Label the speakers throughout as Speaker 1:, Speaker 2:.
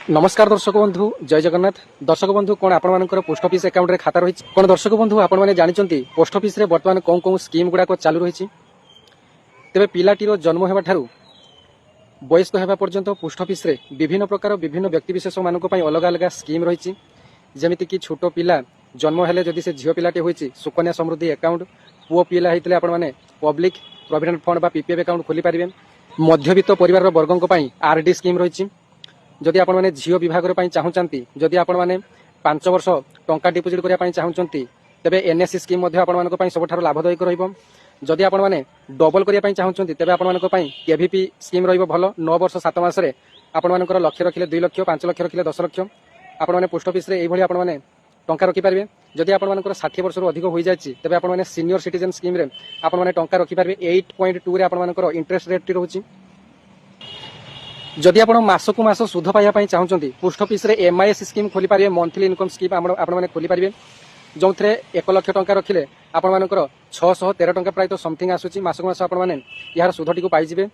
Speaker 1: नमस्कार दर्शक बंधु जय जगन्नाथ। दर्शक बंधु कौन आपण पोस्ट ऑफिस अकाउंट रे खाता रही कौन दर्शक बंधु आपण मैंने जानते पोस्ट ऑफिस रे वर्तमान कौन कौन स्कीम गुड़ाक चालू रही तेरे पिलाटीर जन्म होगा ठारू वयस्क होगा पर्यंत पोस्ट ऑफिस रे विभिन्न प्रकार विभिन्न व्यक्तिविशेष मानक अलग अलग स्कीम रही जमीती कि छोट पिला जन्म हेले जदि से झील पिलाटे होती सुकन्या समृद्धि अकाउंट पुओ पिला होते आपने पब्लिक प्रोविडेंट फंड बा पीपीएफ अकाउंट खोली पारे। मध्यवित्त परिवार वर्गों आरडी स्कीम रही जदि आपण मैंने झील विभाग चाहूँगी जदि आपण मैंने 5 वर्ष टंका डिपोजिट करने चाहूँगी तेरे एनएससी स्कीम सब लाभदायक रही आपण मैंने डबल करने चाहूँगी तेरे आपण केवीपी स्कीम रल 9 वर्ष 7 मासरे आपण मानकर लक्ष्य रखिले 2 लाख 5 लाख रखिले 10 लाख आपण मैंने पोस्ट ऑफिस रे एभली आपण मैंने टंका रखिपारे। जदि आपण मानकर 60 वर्ष अधिक हो जाए तेरे आपण मैंने सीनियर सिटीजन स्कीम रे आपण मैंने टंका रखिपारे 8.2 रे आपण मानकर इंटरेस्ट रेट रोची। जदि आप मासकु मास सुध पाइबा चाहूँगी पोस्ट ऑफिस रे एमआईएस स्कीम खोली पारे मंथली इनकम स्कीम आपण मैंने खोली पारे जो 1 लाख टंका रखिले आपण मानकर 613 टंका प्राय तो समथिंग आसूची मासकु मास आपण मैंने यार सुधटी को पाइबे।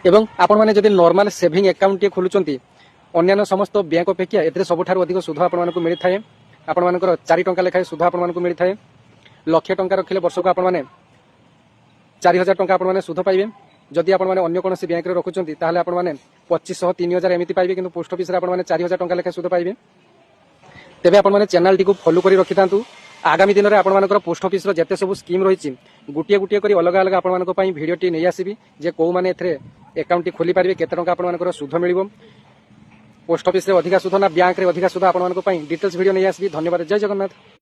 Speaker 1: एवं आपण मैंने जदि नॉर्मल सेविंग अकाउंट टी खोलुचंती अन्य समस्त बैंक अपेक्षा एथिरे सबुठारु अधिक सुध आपण मानकु मिलि थाए। आपण मानकर 4 टंका लेखाए सुध आपण मानकु मिलि थाए। लक्ष टंका रखिले वर्षको आपण माने 4000 टंका आपण माने सुध पाइबे। जदि आपण माने अन्य कोनोसी बैंक रे रखुचंती ताहाले आपण माने 2500 3000 एमिति पाइबे किंतु पोस्ट ऑफिस रे आपण माने 4000 टंका लेखा सुध पाइबे। तेबे आपण माने चैनल टी को फॉलो करी रखितांतु आगामी दिन रे आपण मानकर पोस्ट ऑफिस रो जते सब स्कीम रहिछि गुटिया गुटिया करी अलग अलग आपण मानको पई वीडियो टी नै आसीबी जे को माने एथरे अकाउंट टी खोली पारिबे केते टंका आपण मानकर सुध मिलिबो पोस्ट ऑफिस रे अधिका सुध ना बैंक रे अधिका सुध आपण मानको पई डिटेल्स वीडियो नै आसीबी। धन्यवाद। जय जगन्नाथ।